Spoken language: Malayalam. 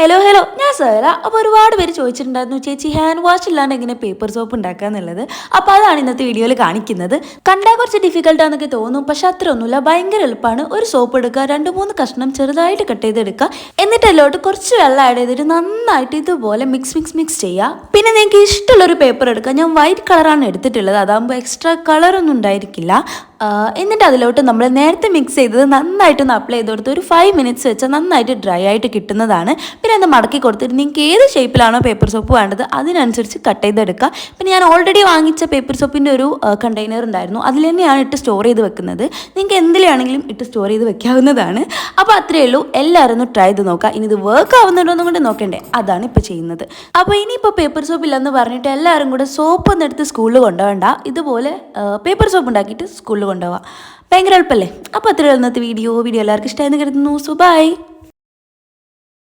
ഹലോ ഹലോ, ഞാൻ സേല. അപ്പോൾ ഒരുപാട് പേര് ചോദിച്ചിട്ടുണ്ടായിരുന്നു, ചേച്ചി ഹാൻഡ് വാഷ് ഇല്ലാണ്ട് എങ്ങനെ പേപ്പർ സോപ്പ് ഉണ്ടാക്കുക എന്നുള്ളത്. അപ്പോൾ അതാണ് ഇന്നത്തെ വീഡിയോയിൽ കാണിക്കുന്നത്. കണ്ടാൽ കുറച്ച് ഡിഫിക്കൽട്ടാന്നൊക്കെ തോന്നും, പക്ഷെ അത്ര ഒന്നുമില്ല. ഭയങ്കര എളുപ്പമാണ്. ഒരു സോപ്പ് എടുക്കുക, 2-3 കഷ്ണം ചെറുതായിട്ട് കട്ട് ചെയ്തെടുക്കുക, എന്നിട്ട് അതിലോട്ട് കുറച്ച് വെള്ളം ആഡ് ചെയ്തിട്ട് നന്നായിട്ട് ഇതുപോലെ മിക്സ് ചെയ്യുക. പിന്നെ നിങ്ങൾക്ക് ഇഷ്ടമുള്ളൊരു പേപ്പർ എടുക്കുക. ഞാൻ വൈറ്റ് കളറാണ് എടുത്തിട്ടുള്ളത്, അതാകുമ്പോൾ എക്സ്ട്രാ കളറൊന്നും ഉണ്ടായിരിക്കില്ല. എന്നിട്ട് അതിലോട്ട് നമ്മൾ നേരത്തെ മിക്സ് ചെയ്തത് നന്നായിട്ടൊന്ന് അപ്ലൈ ചെയ്ത് കൊടുത്ത് ഒരു 5 മിനിറ്റ്സ് വെച്ചാൽ നന്നായിട്ട് ഡ്രൈ ആയിട്ട് കിട്ടുന്നതാണ്. പിന്നെ അത് മടക്കി കൊടുത്തിട്ട് നിങ്ങൾക്ക് ഏത് ഷേപ്പിലാണോ പേപ്പർ സോപ്പ് വേണ്ടത് അതിനനുസരിച്ച് കട്ട് ചെയ്തെടുക്കുക. പിന്നെ ഞാൻ ഓൾറെഡി വാങ്ങിച്ച പേപ്പർ സോപ്പിൻ്റെ ഒരു കണ്ടെയ്നർ ഉണ്ടായിരുന്നു, അതിൽ തന്നെയാണ് ഇട്ട് സ്റ്റോർ ചെയ്ത് വെക്കുന്നത്. നിങ്ങൾക്ക് എന്തിലാണെങ്കിലും ഇട്ട് സ്റ്റോർ ചെയ്ത് വെക്കാവുന്നതാണ്. അപ്പോൾ അത്രയേ ഉള്ളൂ. എല്ലാവരും ഒന്ന് ട്രൈ ചെയ്ത് നോക്കുക. ഇനി ഇത് വർക്ക് ആവുന്നുണ്ടോയെന്നും കൊണ്ട് നോക്കണ്ടേ, അതാണ് ഇപ്പോൾ ചെയ്യുന്നത്. അപ്പോൾ ഇനിയിപ്പോൾ പേപ്പർ സോപ്പ് ഇല്ലെന്ന് പറഞ്ഞിട്ട് എല്ലാവരും കൂടെ സോപ്പ് ഒന്നും എടുത്ത് സ്കൂളിൽ കൊണ്ടുപോകണ്ട. ഇതുപോലെ പേപ്പർ സോപ്പ് ഉണ്ടാക്കിയിട്ട് സ്കൂളിൽ കൊണ്ടുപോകാം. ഭയങ്കര എളുപ്പമല്ലേ? അപ്പോൾ അത്രയും ഇന്നത്തെ വീഡിയോ എല്ലാവർക്കും ഇഷ്ടമായെന്ന് കരുതുന്നു. So by.